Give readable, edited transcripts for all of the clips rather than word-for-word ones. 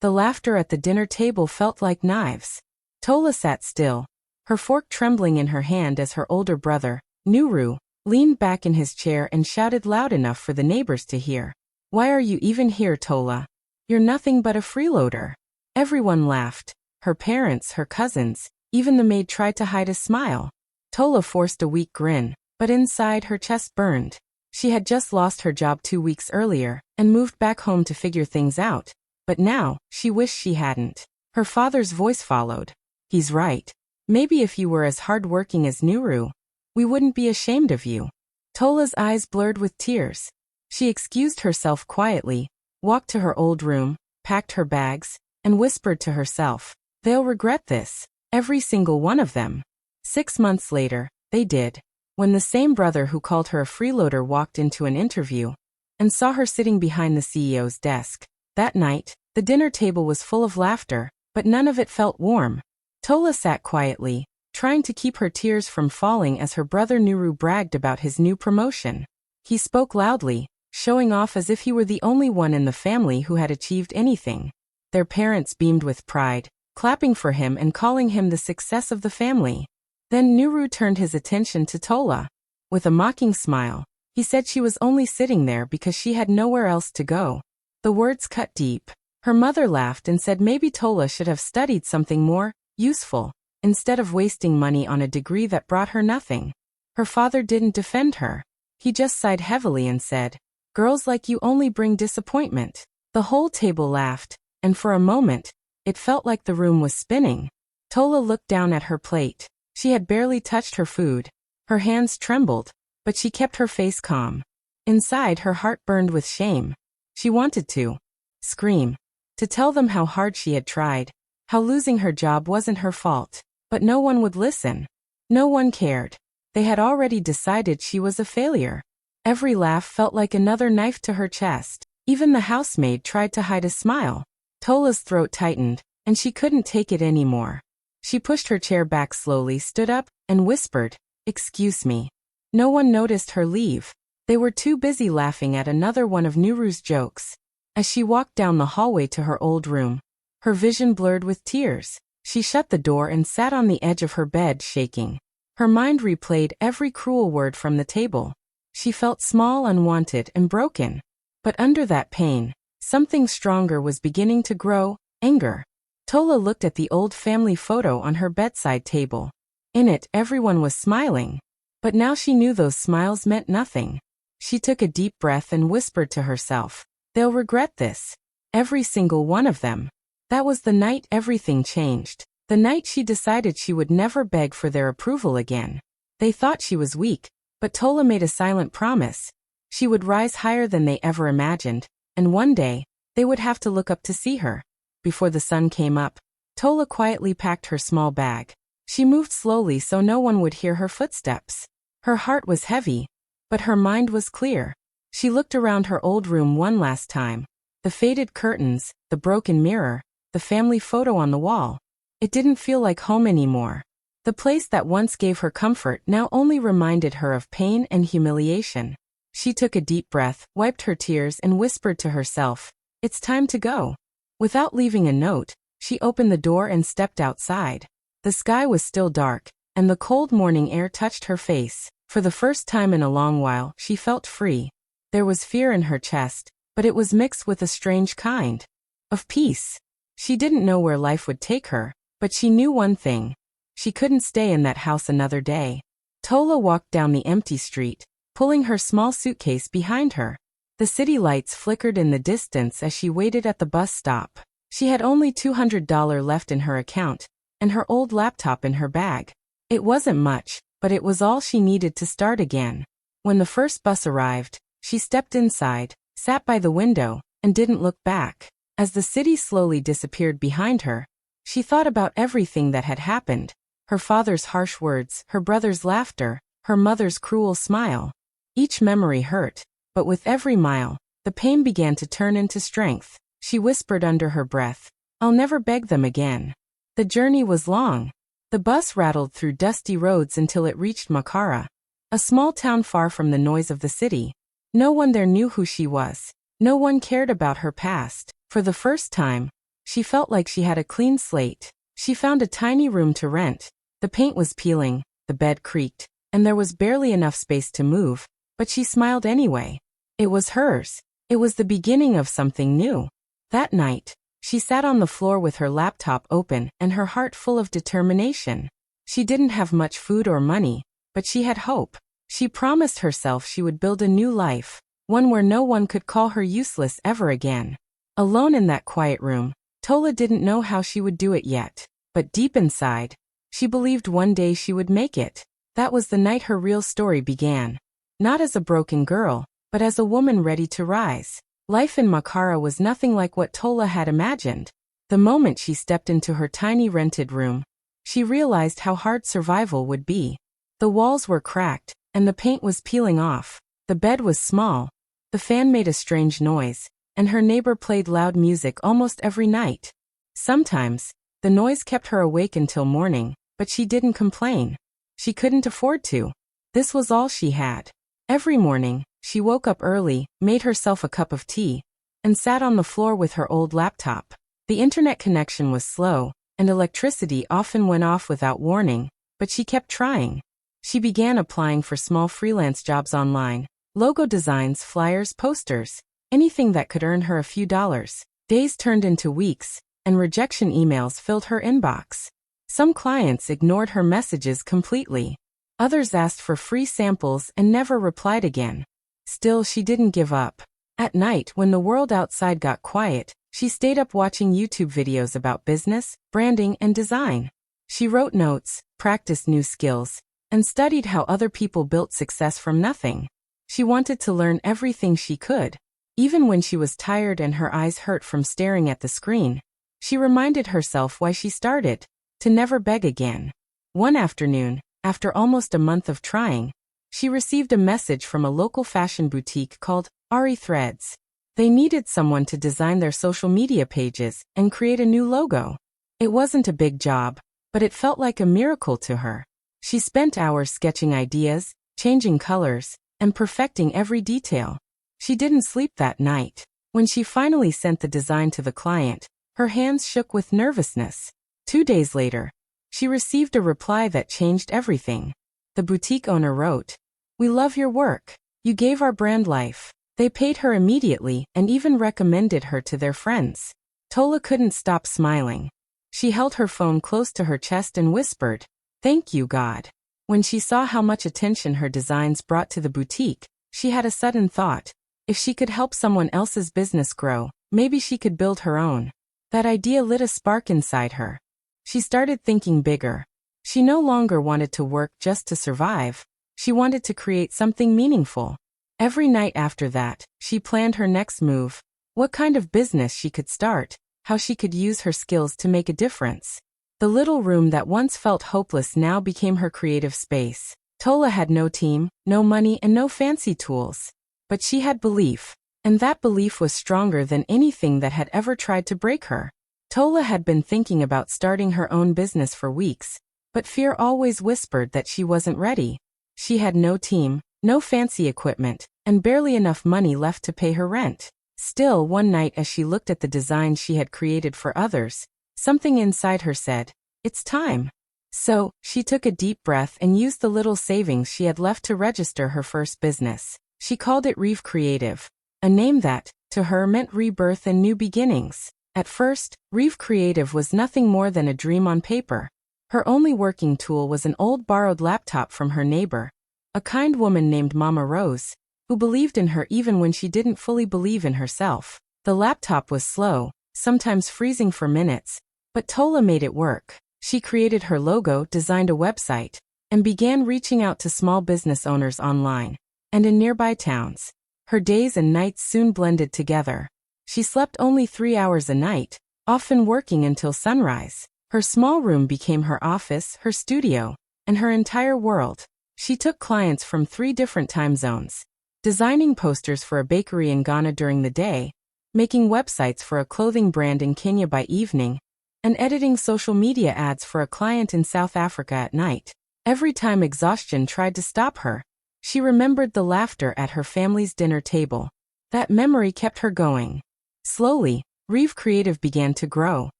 The laughter at the dinner table felt like knives. Tola sat still, her fork trembling in her hand as her older brother, Nuru, leaned back in his chair and shouted loud enough for the neighbors to hear. "Why are you even here, Tola? You're nothing but a freeloader." Everyone laughed. Her parents, her cousins, even the maid tried to hide a smile. Tola forced a weak grin, but inside her chest burned. She had just lost her job 2 weeks earlier and moved back home to figure things out. But now, she wished she hadn't. Her father's voice followed. "He's right. Maybe if you were as hard-working as Nuru, we wouldn't be ashamed of you." Tola's eyes blurred with tears. She excused herself quietly, walked to her old room, packed her bags, and whispered to herself, "They'll regret this. Every single one of them." 6 months later, they did. When the same brother who called her a freeloader walked into an interview and saw her sitting behind the CEO's desk. That night, the dinner table was full of laughter, but none of it felt warm. Tola sat quietly, trying to keep her tears from falling as her brother Nuru bragged about his new promotion. He spoke loudly, showing off as if he were the only one in the family who had achieved anything. Their parents beamed with pride, clapping for him and calling him the success of the family. Then Nuru turned his attention to Tola. With a mocking smile, he said she was only sitting there because she had nowhere else to go. The words cut deep. Her mother laughed and said maybe Tola should have studied something more useful, instead of wasting money on a degree that brought her nothing. Her father didn't defend her. He just sighed heavily and said, "Girls like you only bring disappointment." The whole table laughed, and for a moment, it felt like the room was spinning. Tola looked down at her plate. She had barely touched her food. Her hands trembled, but she kept her face calm. Inside, her heart burned with shame. She wanted to scream, to tell them how hard she had tried, how losing her job wasn't her fault. But no one would listen. No one cared. They had already decided she was a failure. Every laugh felt like another knife to her chest. Even the housemaid tried to hide a smile. Tola's throat tightened, and she couldn't take it anymore. She pushed her chair back slowly, stood up, and whispered, "Excuse me." No one noticed her leave. They were too busy laughing at another one of Nuru's jokes. As she walked down the hallway to her old room, her vision blurred with tears. She shut the door and sat on the edge of her bed, shaking. Her mind replayed every cruel word from the table. She felt small, unwanted, and broken. But under that pain, something stronger was beginning to grow: anger. Tola looked at the old family photo on her bedside table. In it, everyone was smiling. But now she knew those smiles meant nothing. She took a deep breath and whispered to herself, "They'll regret this. Every single one of them." That was the night everything changed. The night she decided she would never beg for their approval again. They thought she was weak, but Tola made a silent promise. She would rise higher than they ever imagined, and one day, they would have to look up to see her. Before the sun came up, Tola quietly packed her small bag. She moved slowly so no one would hear her footsteps. Her heart was heavy, but her mind was clear. She looked around her old room one last time. The faded curtains, the broken mirror, the family photo on the wall. It didn't feel like home anymore. The place that once gave her comfort now only reminded her of pain and humiliation. She took a deep breath, wiped her tears, and whispered to herself, "It's time to go." Without leaving a note, she opened the door and stepped outside. The sky was still dark, and the cold morning air touched her face. For the first time in a long while, she felt free. There was fear in her chest, but it was mixed with a strange kind of peace. She didn't know where life would take her, but she knew one thing. She couldn't stay in that house another day. Tola walked down the empty street, pulling her small suitcase behind her. The city lights flickered in the distance as she waited at the bus stop. She had only $200 left in her account, and her old laptop in her bag. It wasn't much, but it was all she needed to start again. When the first bus arrived, she stepped inside, sat by the window, and didn't look back. As the city slowly disappeared behind her, she thought about everything that had happened. Her father's harsh words, her brother's laughter, her mother's cruel smile. Each memory hurt, but with every mile, the pain began to turn into strength. She whispered under her breath, "I'll never beg them again." The journey was long. The bus rattled through dusty roads until it reached Makara, a small town far from the noise of the city. No one there knew who she was. No one cared about her past. For the first time, She felt like she had a clean slate. She found a tiny room to rent. The paint was peeling, the bed creaked, and there was barely enough space to move, but she smiled anyway. It was hers. It was the beginning of something new. That night, she sat on the floor with her laptop open and her heart full of determination. She didn't have much food or money, but she had hope. She promised herself she would build a new life, one where no one could call her useless ever again. Alone in that quiet room, Tola didn't know how she would do it yet, but deep inside, she believed one day she would make it. That was the night her real story began. Not as a broken girl, but as a woman ready to rise. Life in Makara was nothing like what Tola had imagined. The moment she stepped into her tiny rented room, she realized how hard survival would be. The walls were cracked, and the paint was peeling off. The bed was small. The fan made a strange noise, and her neighbor played loud music almost every night. Sometimes, the noise kept her awake until morning, but she didn't complain. She couldn't afford to. This was all she had. Every morning, she woke up early, made herself a cup of tea, and sat on the floor with her old laptop. The internet connection was slow, and electricity often went off without warning, but she kept trying. She began applying for small freelance jobs online, logo designs, flyers, posters, anything that could earn her a few dollars. Days turned into weeks, and rejection emails filled her inbox. Some clients ignored her messages completely. Others asked for free samples and never replied again. Still, she didn't give up. At night, when the world outside got quiet, she stayed up watching YouTube videos about business, branding, and design. She wrote notes, practiced new skills, and studied how other people built success from nothing. She wanted to learn everything she could. Even when she was tired and her eyes hurt from staring at the screen, she reminded herself why she started, to never beg again. One afternoon, after almost a month of trying, she received a message from a local fashion boutique called Ari Threads. They needed someone to design their social media pages and create a new logo. It wasn't a big job, but it felt like a miracle to her. She spent hours sketching ideas, changing colors, and perfecting every detail. She didn't sleep that night. When she finally sent the design to the client, her hands shook with nervousness. 2 days later, she received a reply that changed everything. The boutique owner wrote, "We love your work. You gave our brand life." They paid her immediately and even recommended her to their friends. Tola couldn't stop smiling. She held her phone close to her chest and whispered, "Thank you, God." When she saw how much attention her designs brought to the boutique, she had a sudden thought. If she could help someone else's business grow, maybe she could build her own. That idea lit a spark inside her. She started thinking bigger. She no longer wanted to work just to survive. She wanted to create something meaningful. Every night after that, she planned her next move, what kind of business she could start, how she could use her skills to make a difference. The little room that once felt hopeless now became her creative space. Tola had no team, no money, and no fancy tools. But she had belief, and that belief was stronger than anything that had ever tried to break her. Tola had been thinking about starting her own business for weeks, but fear always whispered that she wasn't ready. She had no team, no fancy equipment, and barely enough money left to pay her rent. Still, one night as she looked at the designs she had created for others, something inside her said, "It's time." So, she took a deep breath and used the little savings she had left to register her first business. She called it Reeve Creative, a name that, to her, meant rebirth and new beginnings. At first, Reeve Creative was nothing more than a dream on paper. Her only working tool was an old borrowed laptop from her neighbor, a kind woman named Mama Rose, who believed in her even when she didn't fully believe in herself. The laptop was slow, sometimes freezing for minutes, but Tola made it work. She created her logo, designed a website, and began reaching out to small business owners online and in nearby towns. Her days and nights soon blended together. She slept only 3 hours a night, often working until sunrise. Her small room became her office, her studio, and her entire world. She took clients from 3 different time zones, designing posters for a bakery in Ghana during the day, making websites for a clothing brand in Kenya by evening, and editing social media ads for a client in South Africa at night. Every time exhaustion tried to stop her, she remembered the laughter at her family's dinner table. That memory kept her going. Slowly, Reeve Creative began to grow.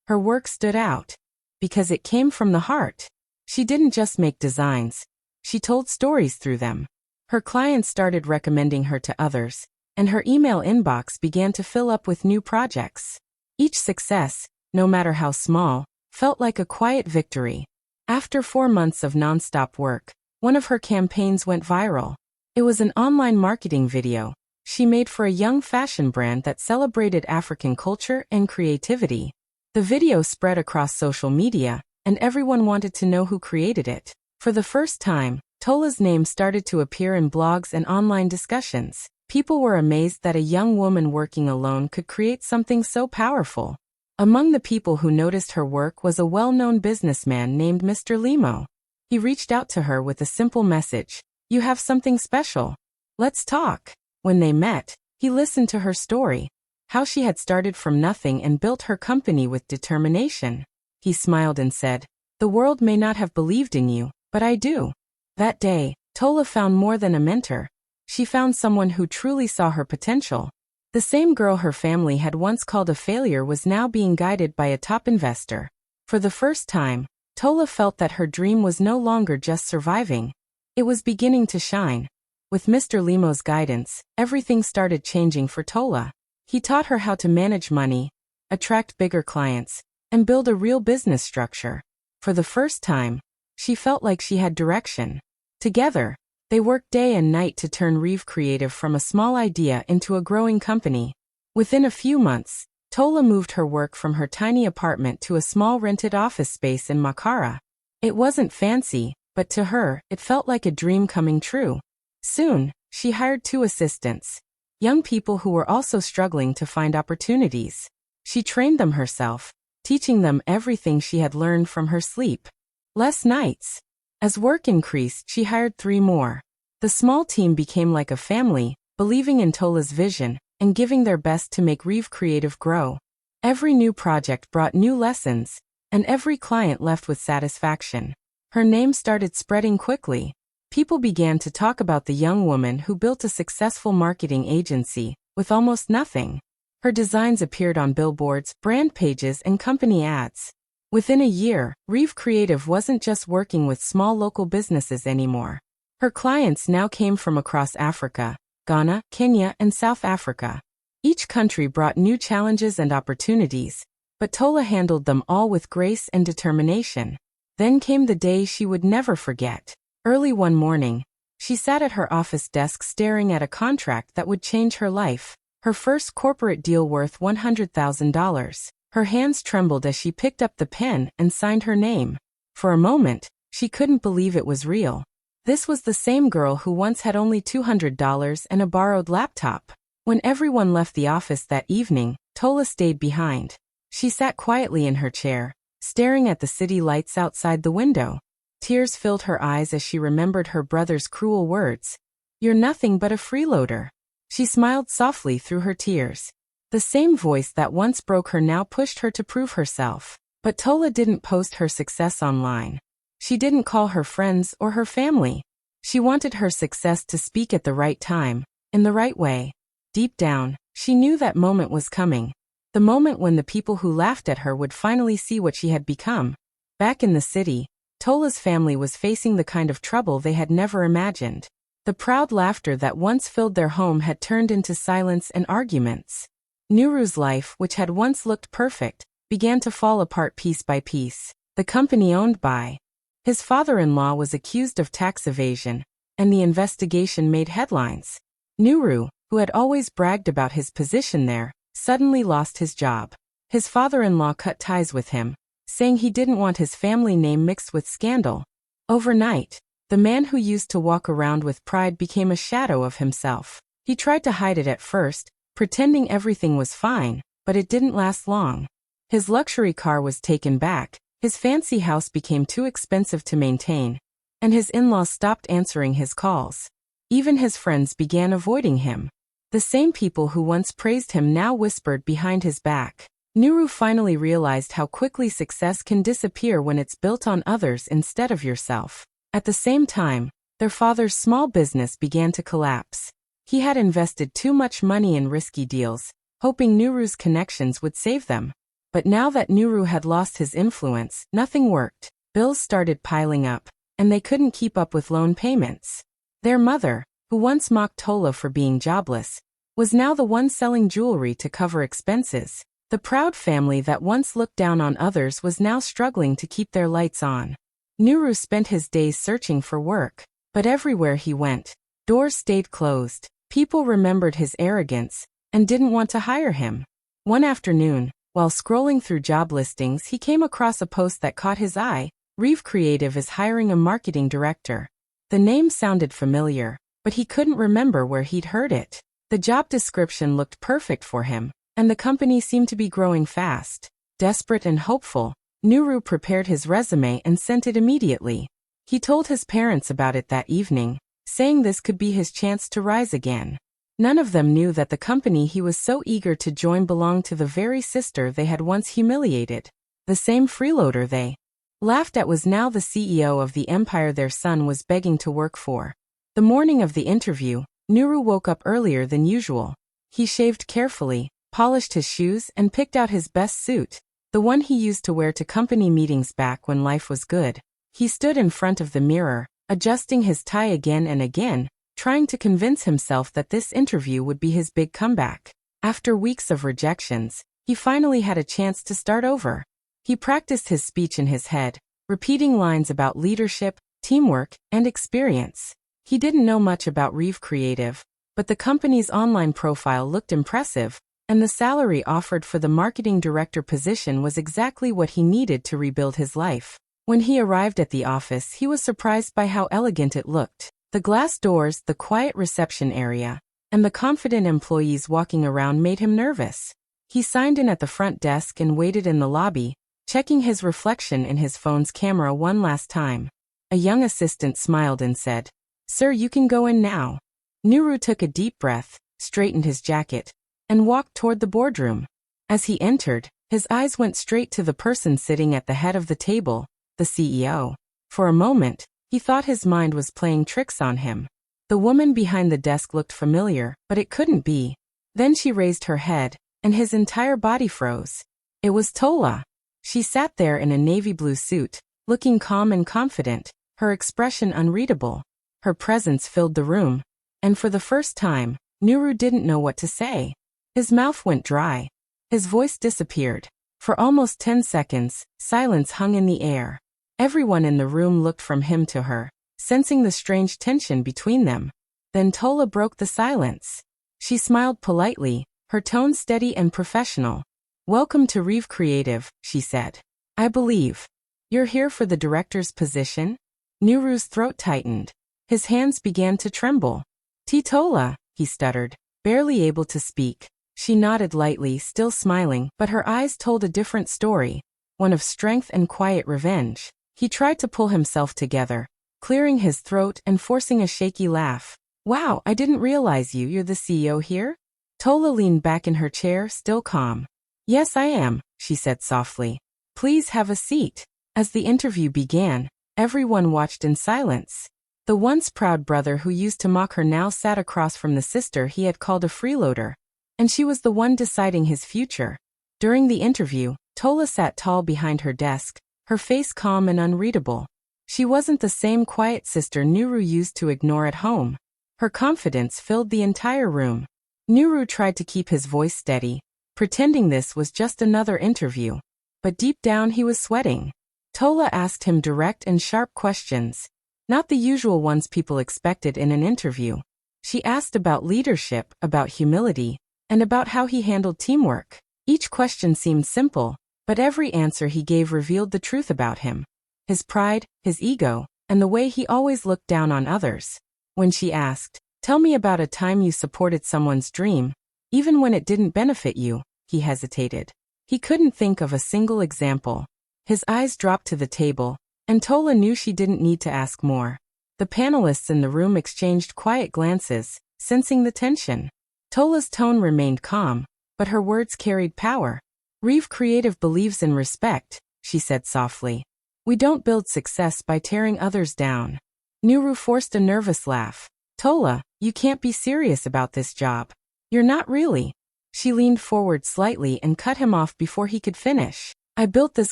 Her work stood out because it came from the heart. She didn't just make designs. She told stories through them. Her clients started recommending her to others, and her email inbox began to fill up with new projects. Each success, no matter how small, felt like a quiet victory. After 4 months of nonstop work, one of her campaigns went viral. It was an online marketing video she made for a young fashion brand that celebrated African culture and creativity. The video spread across social media, and everyone wanted to know who created it. For the first time, Tola's name started to appear in blogs and online discussions. People were amazed that a young woman working alone could create something so powerful. Among the people who noticed her work was a well-known businessman named Mr. Limo. He reached out to her with a simple message: "You have something special. Let's talk." When they met, he listened to her story, how she had started from nothing and built her company with determination. He smiled and said, "The world may not have believed in you, but I do." That day, Tola found more than a mentor. She found someone who truly saw her potential. The same girl her family had once called a failure was now being guided by a top investor. For the first time, Tola felt that her dream was no longer just surviving. It was beginning to shine. With Mr. Limo's guidance, everything started changing for Tola. He taught her how to manage money, attract bigger clients, and build a real business structure. For the first time, she felt like she had direction. Together, they worked day and night to turn Reeve Creative from a small idea into a growing company. Within a few months, Tola moved her work from her tiny apartment to a small rented office space in Makara. It wasn't fancy, but to her, it felt like a dream coming true. Soon, she hired 2 assistants, young people who were also struggling to find opportunities. She trained them herself, teaching them everything she had learned from her sleep. Less nights. As work increased, she hired 3 more. The small team became like a family, believing in Tola's vision and giving their best to make Reeve Creative grow. Every new project brought new lessons, and every client left with satisfaction. Her name started spreading quickly. People began to talk about the young woman who built a successful marketing agency with almost nothing. Her designs appeared on billboards, brand pages, and company ads. Within a year, Reeve Creative wasn't just working with small local businesses anymore. Her clients now came from across Africa, Ghana, Kenya, and South Africa. Each country brought new challenges and opportunities, but Tola handled them all with grace and determination. Then came the day she would never forget. Early one morning, she sat at her office desk staring at a contract that would change her life, her first corporate deal worth $100,000. Her hands trembled as she picked up the pen and signed her name. For a moment, she couldn't believe it was real. This was the same girl who once had only $200 and a borrowed laptop. When everyone left the office that evening, Tola stayed behind. She sat quietly in her chair, staring at the city lights outside the window. Tears filled her eyes as she remembered her brother's cruel words. "You're nothing but a freeloader." She smiled softly through her tears. The same voice that once broke her now pushed her to prove herself. But Tola didn't post her success online. She didn't call her friends or her family. She wanted her success to speak at the right time, in the right way. Deep down, she knew that moment was coming. The moment when the people who laughed at her would finally see what she had become. Back in the city, Tola's family was facing the kind of trouble they had never imagined. The proud laughter that once filled their home had turned into silence and arguments. Nuru's life, which had once looked perfect, began to fall apart piece by piece. The company owned by his father-in-law was accused of tax evasion, and the investigation made headlines. Nuru, who had always bragged about his position there, suddenly lost his job. His father-in-law cut ties with him, saying he didn't want his family name mixed with scandal. Overnight, the man who used to walk around with pride became a shadow of himself. He tried to hide it at first, pretending everything was fine, but it didn't last long. His luxury car was taken back, his fancy house became too expensive to maintain, and his in-laws stopped answering his calls. Even his friends began avoiding him. The same people who once praised him now whispered behind his back. Nuru finally realized how quickly success can disappear when it's built on others instead of yourself. At the same time, their father's small business began to collapse. He had invested too much money in risky deals, hoping Nuru's connections would save them. But now that Nuru had lost his influence, nothing worked. Bills started piling up, and they couldn't keep up with loan payments. Their mother, who once mocked Tola for being jobless, was now the one selling jewelry to cover expenses. The proud family that once looked down on others was now struggling to keep their lights on. Nuru spent his days searching for work, but everywhere he went, doors stayed closed. People remembered his arrogance and didn't want to hire him. One afternoon, while scrolling through job listings, he came across a post that caught his eye. Reby Creative is hiring a marketing director. The name sounded familiar, but he couldn't remember where he'd heard it. The job description looked perfect for him, and the company seemed to be growing fast. Desperate and hopeful, Nuru prepared his resume and sent it immediately. He told his parents about it that evening, saying this could be his chance to rise again. None of them knew that the company he was so eager to join belonged to the very sister they had once humiliated. The same freeloader they laughed at was now the CEO of the empire their son was begging to work for. The morning of the interview, Nuru woke up earlier than usual. He shaved carefully, polished his shoes, and picked out his best suit, the one he used to wear to company meetings back when life was good. He stood in front of the mirror, adjusting his tie again and again, trying to convince himself that this interview would be his big comeback. After weeks of rejections, he finally had a chance to start over. He practiced his speech in his head, repeating lines about leadership, teamwork, and experience. He didn't know much about Reby Creative, but the company's online profile looked impressive, and the salary offered for the marketing director position was exactly what he needed to rebuild his life. When he arrived at the office, he was surprised by how elegant it looked. The glass doors, the quiet reception area, and the confident employees walking around made him nervous. He signed in at the front desk and waited in the lobby, checking his reflection in his phone's camera one last time. A young assistant smiled and said, "Sir, you can go in now." Nuru took a deep breath, straightened his jacket, and walked toward the boardroom. As he entered, his eyes went straight to the person sitting at the head of the table, the CEO. For a moment, he thought his mind was playing tricks on him. The woman behind the desk looked familiar, but it couldn't be. Then she raised her head, and his entire body froze. It was Tola. She sat there in a navy blue suit, looking calm and confident, her expression unreadable. Her presence filled the room, and for the first time, Nuru didn't know what to say. His mouth went dry. His voice disappeared. For almost 10 seconds, silence hung in the air. Everyone in the room looked from him to her, sensing the strange tension between them. Then Tola broke the silence. She smiled politely, her tone steady and professional. "Welcome to Reby Creative," she said. "I believe you're here for the director's position?" Nuru's throat tightened. His hands began to tremble. "Tola," he stuttered, barely able to speak. She nodded lightly, still smiling, but her eyes told a different story, one of strength and quiet revenge. He tried to pull himself together, clearing his throat and forcing a shaky laugh. "Wow, I didn't realize you're the CEO here?" Tola leaned back in her chair, still calm. "Yes, I am," she said softly. "Please have a seat." As the interview began, everyone watched in silence. The once proud brother who used to mock her now sat across from the sister he had called a freeloader, and she was the one deciding his future. During the interview, Tola sat tall behind her desk, her face calm and unreadable. She wasn't the same quiet sister Nuru used to ignore at home. Her confidence filled the entire room. Nuru tried to keep his voice steady, pretending this was just another interview. But deep down he was sweating. Tola asked him direct and sharp questions, not the usual ones people expected in an interview. She asked about leadership, about humility, and about how he handled teamwork. Each question seemed simple, but every answer he gave revealed the truth about him. His pride, his ego, and the way he always looked down on others. When she asked, "Tell me about a time you supported someone's dream, even when it didn't benefit you," he hesitated. He couldn't think of a single example. His eyes dropped to the table, and Tola knew she didn't need to ask more. The panelists in the room exchanged quiet glances, sensing the tension. Tola's tone remained calm, but her words carried power. "Reby Creative believes in respect," she said softly. "We don't build success by tearing others down." Nuru forced a nervous laugh. "Tola, you can't be serious about this job." "You're not really." She leaned forward slightly and cut him off before he could finish. I built this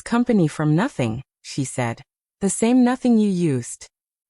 company from nothing, she said. The same nothing you used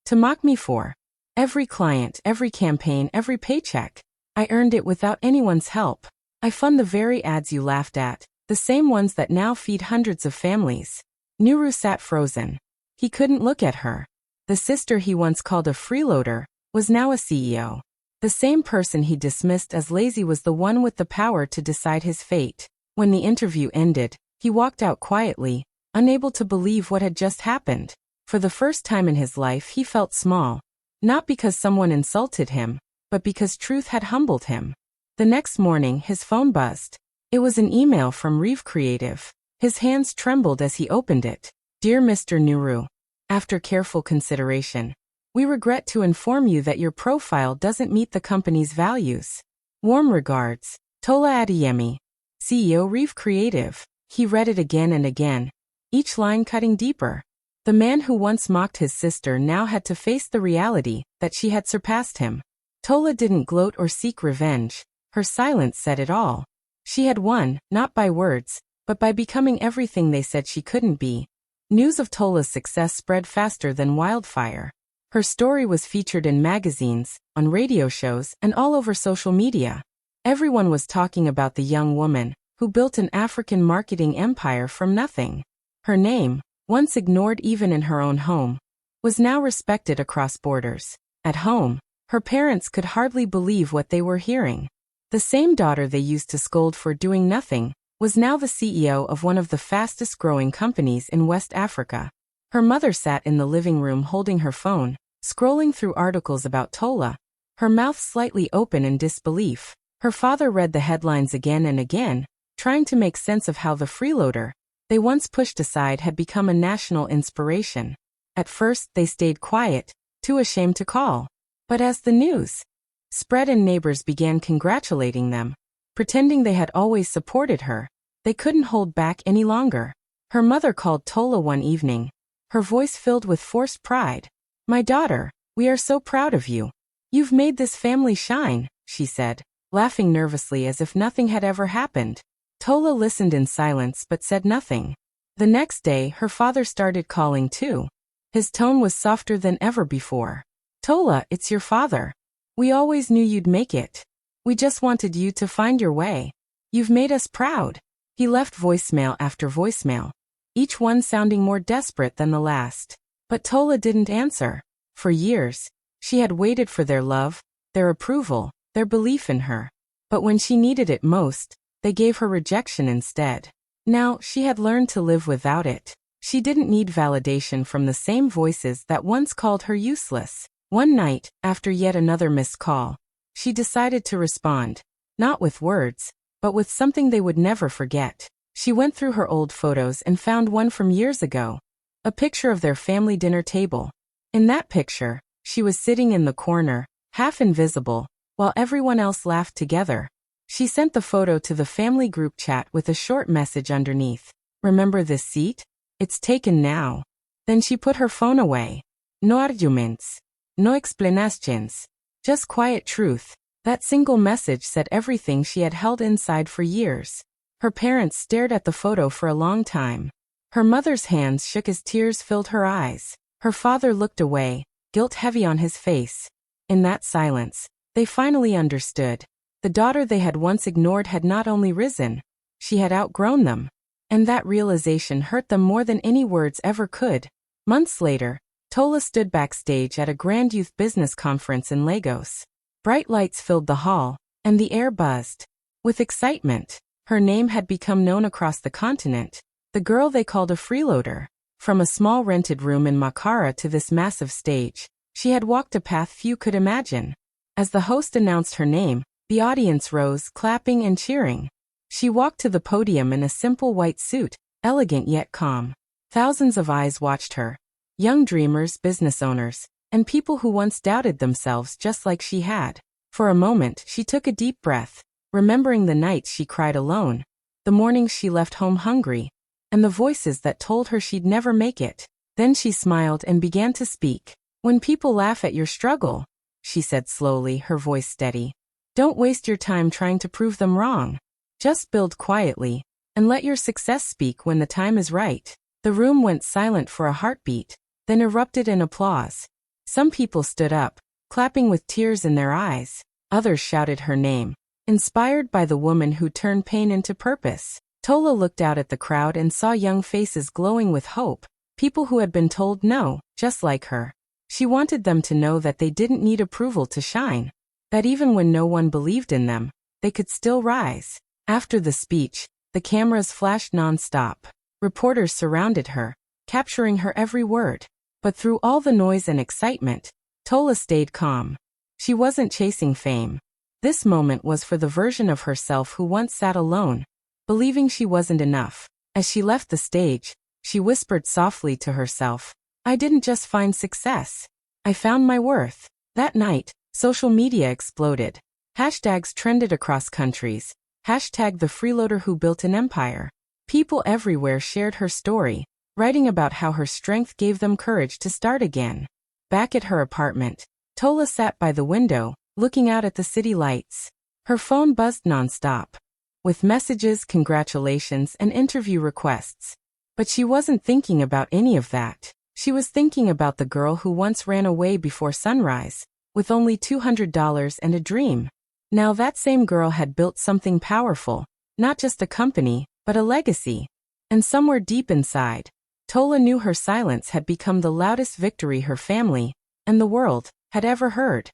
to mock me for. Every client, every campaign, every paycheck. I earned it without anyone's help. I fund the very ads you laughed at, the same ones that now feed hundreds of families. Nuru sat frozen. He couldn't look at her. The sister he once called a freeloader was now a CEO. The same person he dismissed as lazy was the one with the power to decide his fate. When the interview ended, he walked out quietly, unable to believe what had just happened. For the first time in his life he felt small. Not because someone insulted him, but because truth had humbled him. The next morning his phone buzzed. It was an email from Reeve Creative. His hands trembled as he opened it. Dear Mr. Nuru, after careful consideration, we regret to inform you that your profile doesn't meet the company's values. Warm regards, Tola Adeyemi, CEO Reeve Creative. He read it again and again, each line cutting deeper. The man who once mocked his sister now had to face the reality that she had surpassed him. Tola didn't gloat or seek revenge. Her silence said it all. She had won, not by words, but by becoming everything they said she couldn't be. News of Tola's success spread faster than wildfire. Her story was featured in magazines, on radio shows, and all over social media. Everyone was talking about the young woman who built an African marketing empire from nothing. Her name, once ignored even in her own home, was now respected across borders. At home, her parents could hardly believe what they were hearing. The same daughter they used to scold for doing nothing was now the CEO of one of the fastest-growing companies in West Africa. Her mother sat in the living room holding her phone, scrolling through articles about Tola, her mouth slightly open in disbelief. Her father read the headlines again and again, trying to make sense of how the freeloader they once pushed aside had become a national inspiration. At first they stayed quiet, too ashamed to call. But as the news spread and neighbors began congratulating them, pretending they had always supported her, they couldn't hold back any longer. Her mother called Tola one evening, her voice filled with forced pride. My daughter, we are so proud of you. You've made this family shine, she said, laughing nervously as if nothing had ever happened. Tola listened in silence but said nothing. The next day her father started calling too. His tone was softer than ever before. Tola, it's your father. We always knew you'd make it. We just wanted you to find your way. You've made us proud. He left voicemail after voicemail, each one sounding more desperate than the last. But Tola didn't answer. For years, she had waited for their love, their approval, their belief in her. But when she needed it most, they gave her rejection instead. Now, she had learned to live without it. She didn't need validation from the same voices that once called her useless. One night, after yet another missed call, she decided to respond. Not with words, but with something they would never forget. She went through her old photos and found one from years ago. A picture of their family dinner table. In that picture, she was sitting in the corner, half invisible, while everyone else laughed together. She sent the photo to the family group chat with a short message underneath. Remember this seat? It's taken now. Then she put her phone away. No arguments. No explanations. Just quiet truth. That single message said everything she had held inside for years. Her parents stared at the photo for a long time. Her mother's hands shook as tears filled her eyes. Her father looked away, guilt heavy on his face. In that silence, they finally understood. The daughter they had once ignored had not only risen, she had outgrown them. And that realization hurt them more than any words ever could. Months later, Tola stood backstage at a grand youth business conference in Lagos. Bright lights filled the hall, and the air buzzed with excitement. Her name had become known across the continent. The girl they called a freeloader. From a small rented room in Makara to this massive stage, she had walked a path few could imagine. As the host announced her name, the audience rose, clapping and cheering. She walked to the podium in a simple white suit, elegant yet calm. Thousands of eyes watched her. Young dreamers, business owners, and people who once doubted themselves just like she had. For a moment, she took a deep breath, remembering the nights she cried alone, the mornings she left home hungry, and the voices that told her she'd never make it. Then she smiled and began to speak. When people laugh at your struggle, she said slowly, her voice steady, don't waste your time trying to prove them wrong. Just build quietly, and let your success speak when the time is right. The room went silent for a heartbeat, then erupted in applause. Some people stood up, clapping with tears in their eyes. Others shouted her name, inspired by the woman who turned pain into purpose. Tola looked out at the crowd and saw young faces glowing with hope, people who had been told no, just like her. She wanted them to know that they didn't need approval to shine, that even when no one believed in them, they could still rise. After the speech, the cameras flashed non-stop. Reporters surrounded her, capturing her every word. But through all the noise and excitement, Tola stayed calm. She wasn't chasing fame. This moment was for the version of herself who once sat alone, believing she wasn't enough. As she left the stage, she whispered softly to herself, "I didn't just find success. I found my worth." That night, social media exploded. Hashtags trended across countries. Hashtag the freeloader who built an empire. People everywhere shared her story, writing about how her strength gave them courage to start again. Back at her apartment, Tola sat by the window, looking out at the city lights. Her phone buzzed nonstop, with messages, congratulations, and interview requests. But she wasn't thinking about any of that. She was thinking about the girl who once ran away before sunrise, with only $200 and a dream. Now that same girl had built something powerful, not just a company, but a legacy. And somewhere deep inside, Tola knew her silence had become the loudest victory her family, and the world, had ever heard.